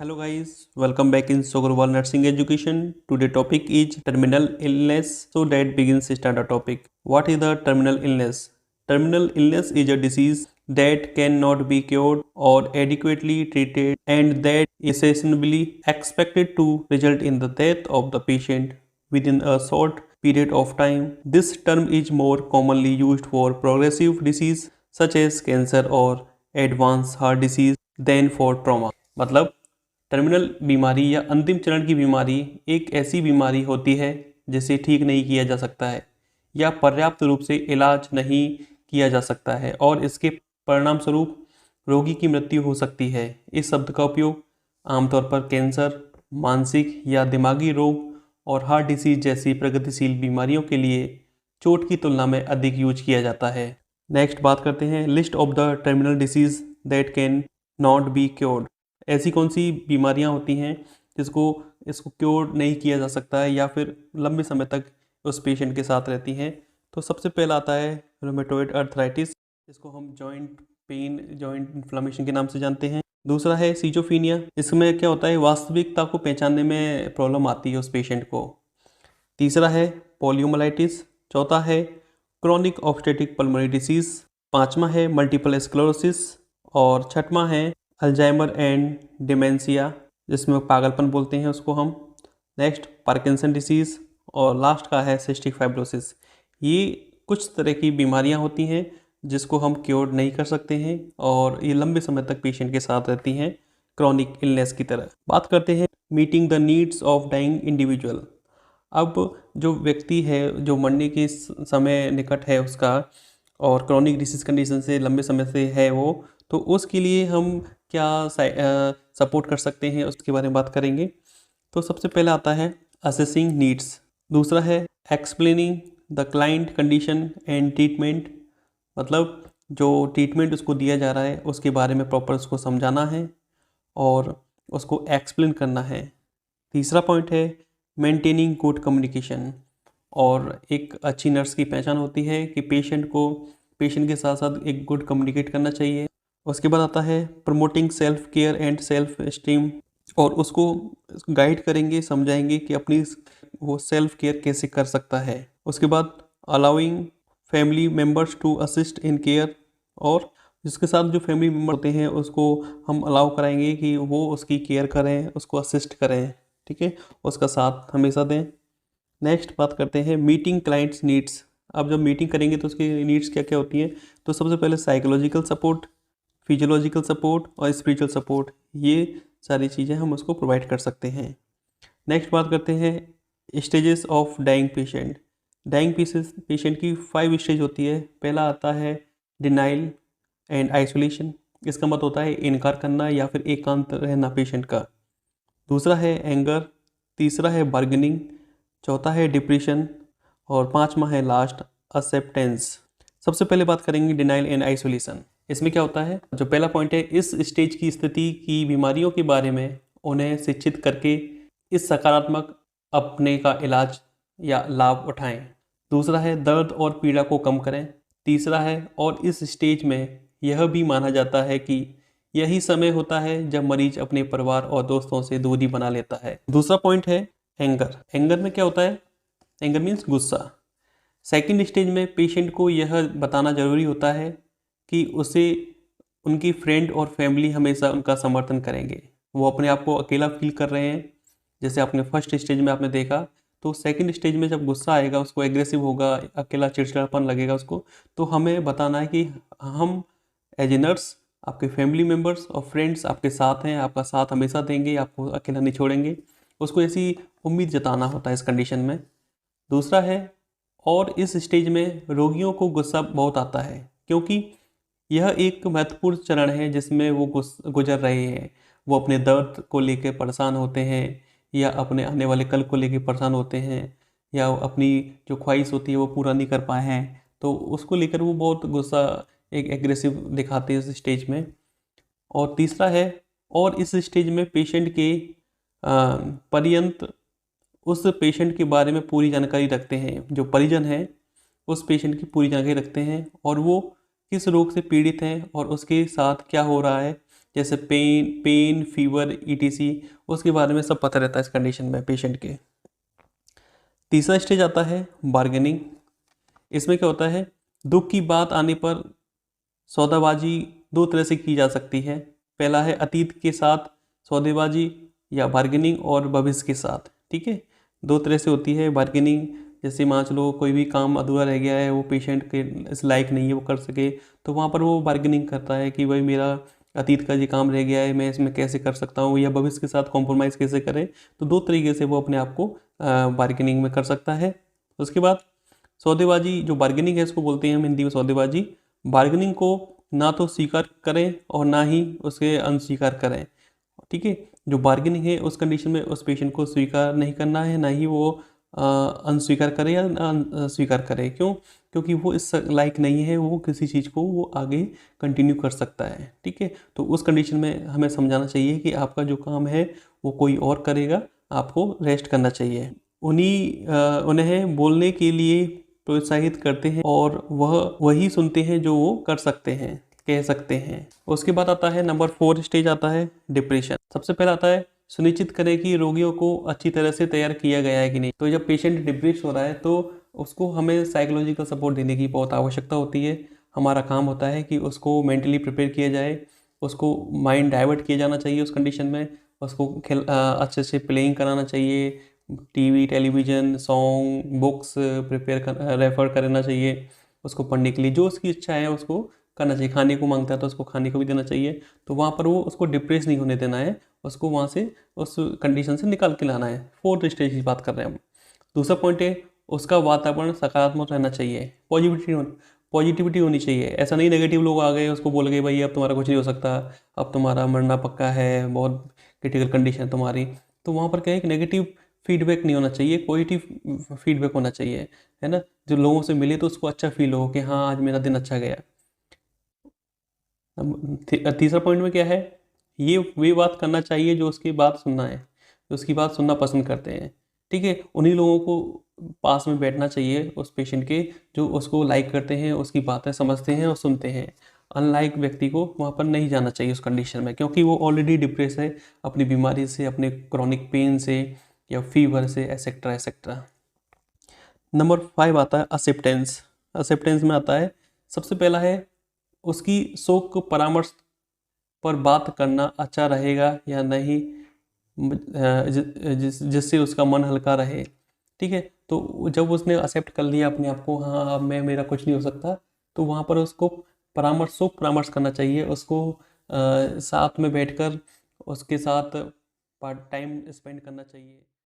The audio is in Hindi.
Hello guys, welcome back in Sogrwal Nursing Education. Today topic is terminal illness. So that begins start a topic. What is the terminal illness? Terminal illness is a disease that cannot be cured or adequately treated and that is essentially expected to result in the death of the patient within a short period of time. This term is more commonly used for progressive disease such as cancer or advanced heart disease than for trauma. मतलब टर्मिनल बीमारी या अंतिम चरण की बीमारी एक ऐसी बीमारी होती है जिसे ठीक नहीं किया जा सकता है या पर्याप्त रूप से इलाज नहीं किया जा सकता है और इसके परिणाम स्वरूप रोगी की मृत्यु हो सकती है। इस शब्द का उपयोग आमतौर पर कैंसर, मानसिक या दिमागी रोग और हार्ट डिसीज जैसी प्रगतिशील बीमारियों के लिए चोट की तुलना में अधिक यूज किया जाता है। नेक्स्ट बात करते हैं list of the terminal disease that can not be cured. ऐसी कौन सी बीमारियां होती हैं इसको क्योर नहीं किया जा सकता है या फिर लंबे समय तक उस पेशेंट के साथ रहती हैं। तो सबसे पहला आता है रूमेटॉइड अर्थराइटिस, इसको हम जॉइंट पेन, जॉइंट इन्फ्लेमेशन के नाम से जानते हैं। दूसरा है सीजोफ्रेनिया, इसमें क्या होता है वास्तविकता को पहचानने में प्रॉब्लम आती है उस पेशेंट को। तीसरा है पोलियोमाइलाइटिस। चौथा है क्रॉनिक ऑब्स्ट्रेटिक पल्मोनरी डिसीज। पांचवा है मल्टीपल स्क्लेरोसिस और छठवां है अल्जाइमर एंड डिमेंशिया, जिसमें पागलपन बोलते हैं उसको हम। नेक्स्ट पार्किंसन डिसीज़ और लास्ट का है सिस्टिक फाइब्रोसिस। ये कुछ तरह की बीमारियां होती हैं जिसको हम क्योर नहीं कर सकते हैं और ये लंबे समय तक पेशेंट के साथ रहती हैं क्रॉनिक इलनेस की तरह। बात करते हैं meeting the needs of dying individual. अब जो व्यक्ति है जो मरने के समय निकट है उसका और क्रॉनिक डिसीज कंडीशन से लंबे समय से है वो, तो उसके लिए हम क्या सपोर्ट कर सकते हैं उसके बारे में बात करेंगे। तो सबसे पहला आता है असेसिंग नीड्स। दूसरा है explaining the client condition and treatment, मतलब जो ट्रीटमेंट उसको दिया जा रहा है उसके बारे में प्रॉपर उसको समझाना है और उसको एक्सप्लेन करना है। तीसरा पॉइंट है मेंटेनिंग गुड कम्युनिकेशन, और एक अच्छी नर्स की पहचान होती है कि पेशेंट के साथ साथ एक गुड कम्युनिकेट करना चाहिए। उसके बाद आता है promoting self care and self esteem, और उसको गाइड करेंगे, समझाएंगे कि अपनी वो सेल्फ केयर कैसे कर सकता है। उसके बाद allowing family members to assist in care, और जिसके साथ जो फैमिली मेम्बर होते हैं उसको हम अलाउ कराएंगे कि वो उसकी केयर करें, उसको असिस्ट करें, ठीक है, उसका साथ हमेशा दें। नेक्स्ट बात करते हैं मीटिंग क्लाइंट्स नीड्स। अब जब मीटिंग करेंगे तो उसकी नीड्स क्या क्या होती हैं। तो सबसे पहले साइकोलॉजिकल सपोर्ट, फिजियोलॉजिकल सपोर्ट और स्पिरिचुअल सपोर्ट, ये सारी चीज़ें हम उसको प्रोवाइड कर सकते हैं। नेक्स्ट बात करते हैं stages of dying patient. Dying patient की 5 स्टेज होती है। पहला आता है डिनाइल एंड आइसोलेशन, इसका मतलब होता है इनकार करना या फिर एकांत रहना पेशेंट का। दूसरा है एंगर, तीसरा है बार्गेनिंग, चौथा है डिप्रेशन और पांचवा है लास्ट एक्सेप्टेंस। सबसे पहले बात करेंगे डिनाइल एंड आइसोलेशन। इसमें क्या होता है, जो पहला पॉइंट है इस स्टेज की स्थिति की बीमारियों के बारे में उन्हें शिक्षित करके इस सकारात्मक अपने का इलाज या लाभ उठाएं। दूसरा है दर्द और पीड़ा को कम करें। तीसरा है और इस स्टेज में यह भी माना जाता है कि यही समय होता है जब मरीज अपने परिवार और दोस्तों से दूरी बना लेता है। दूसरा पॉइंट है एंगर। एंगर में क्या होता है, एंगर मीन्स गुस्सा। सेकंड स्टेज में पेशेंट को यह बताना जरूरी होता है कि उसे उनकी फ्रेंड और फैमिली हमेशा उनका समर्थन करेंगे, वो अपने आप को अकेला फील कर रहे हैं। जैसे आपने फर्स्ट स्टेज में आपने देखा, तो सेकंड स्टेज में जब गुस्सा आएगा, उसको एग्रेसिव होगा, अकेला चिड़चिड़ापन लगेगा उसको, तो हमें बताना है कि हम एज ए नर्स, आपके फैमिली मेम्बर्स और फ्रेंड्स आपके साथ हैं, आपका साथ हमेशा देंगे, आपको अकेला नहीं छोड़ेंगे। उसको ऐसी उम्मीद जताना होता है इस कंडीशन में। दूसरा है, और इस स्टेज में रोगियों को गुस्सा बहुत आता है क्योंकि यह एक महत्वपूर्ण चरण है जिसमें वो गुजर रहे हैं। वो अपने दर्द को लेकर परेशान होते हैं या अपने आने वाले कल को लेकर परेशान होते हैं या अपनी जो ख्वाहिश होती है वो पूरा नहीं कर पाए हैं, तो उसको लेकर वो बहुत गुस्सा एक एग्रेसिव दिखाते हैं इस स्टेज में। और तीसरा है, और इस स्टेज में पेशेंट के पर्यंत उस पेशेंट के बारे में पूरी जानकारी रखते हैं, जो परिजन हैं उस पेशेंट की पूरी जानकारी रखते हैं और वो किस रोग से पीड़ित हैं और उसके साथ क्या हो रहा है, जैसे पेन फीवर ETC, उसके बारे में सब पता रहता है इस कंडीशन में पेशेंट के। तीसरा स्टेज आता है बार्गेनिंग। इसमें क्या होता है, दुख की बात आने पर सौदाबाजी दो तरह से की जा सकती है। पहला है अतीत के साथ सौदेबाजी या बार्गेनिंग, और भविष्य के साथ। ठीक है, दो तरह से होती है बार्गेनिंग। जैसे मान लो कोई भी काम अधूरा रह गया है, वो पेशेंट के इस लायक नहीं है वो कर सके, तो वहाँ पर वो बार्गेनिंग करता है कि भाई मेरा अतीत का ये काम रह गया है, मैं इसमें कैसे कर सकता हूँ, या भविष्य के साथ कॉम्प्रोमाइज़ कैसे करें। तो दो तरीके से वो अपने आप को बार्गेनिंग में कर सकता है। उसके बाद सौदेबाजी, जो बार्गेनिंग है इसको बोलते हैं हम हिंदी में सौदेबाजी। बार्गेनिंग को ना तो स्वीकार करें और ना ही उसे अस्वीकार करें। ठीक है, जो बार्गेनिंग है उस कंडीशन में उस पेशेंट को स्वीकार नहीं करना है, ना ही वो अस्वीकार करे या स्वीकार करे। क्यों? क्योंकि वो इस लायक नहीं है, वो किसी चीज़ को वो आगे कंटिन्यू कर सकता है। ठीक है, तो उस कंडीशन में हमें समझाना चाहिए कि आपका जो काम है वो कोई और करेगा, आपको रेस्ट करना चाहिए। उन्हें बोलने के लिए प्रोत्साहित करते हैं और वही सुनते हैं जो वो कर सकते हैं, कह सकते हैं। उसके बाद आता है नंबर 4 स्टेज आता है डिप्रेशन। सबसे पहले आता है सुनिश्चित करें कि रोगियों को अच्छी तरह से तैयार किया गया है कि नहीं। तो जब पेशेंट डिप्रेस हो रहा है तो उसको हमें साइकोलॉजिकल सपोर्ट देने की बहुत आवश्यकता होती है। हमारा काम होता है कि उसको मेंटली प्रिपेयर किया जाए, उसको माइंड डाइवर्ट किया जाना चाहिए उस कंडीशन में, उसको अच्छे से प्लेइंग कराना चाहिए, TV television song books refer करना चाहिए उसको पढ़ने के लिए। जो उसकी इच्छा है उसको करना चाहिए। खाने को मांगता है तो उसको खाने को भी देना चाहिए। तो वहाँ पर वो उसको डिप्रेस नहीं होने देना है, उसको वहाँ से उस कंडीशन से निकाल के लाना है। 4th स्टेज की बात कर रहे हैं हम। दूसरा पॉइंट है उसका वातावरण सकारात्मक रहना चाहिए, पॉजिटिविटी होनी चाहिए। ऐसा नहीं नेगेटिव लोग आ गए उसको बोल गए भाई अब तुम्हारा कुछ नहीं हो सकता, अब तुम्हारा मरना पक्का है, बहुत क्रिटिकल कंडीशन है तुम्हारी। तो वहाँ पर क्या है कि नेगेटिव फीडबैक नहीं होना चाहिए, पॉजिटिव फीडबैक होना चाहिए, है ना। जो लोगों से मिले तो उसको अच्छा फील हो कि हाँ आज मेरा दिन अच्छा गया। तीसरा पॉइंट में क्या है, ये वे बात करना चाहिए जो उसकी बात सुनना है, जो उसकी बात सुनना पसंद करते हैं। ठीक है, उन्हीं लोगों को पास में बैठना चाहिए उस पेशेंट के जो उसको लाइक करते हैं, उसकी बातें समझते हैं और सुनते हैं। अनलाइक व्यक्ति को वहाँ पर नहीं जाना चाहिए उस कंडीशन में, क्योंकि वो ऑलरेडी डिप्रेस है अपनी बीमारी से, अपने क्रॉनिक पेन से या फीवर से, एसेट्रा एसेट्रा। नंबर 5 आता है एक्सेप्टेंस। एक्सेप्टेंस में आता है सबसे पहला है उसकी शोक परामर्श पर बात करना अच्छा रहेगा या नहीं, जिससे उसका मन हल्का रहे। ठीक है, तो जब उसने एक्सेप्ट कर लिया अपने आप को, हाँ अब मैं मेरा कुछ नहीं हो सकता, तो वहाँ पर उसको परामर्श करना चाहिए। उसको साथ में बैठकर उसके साथ पार्ट टाइम स्पेंड करना चाहिए।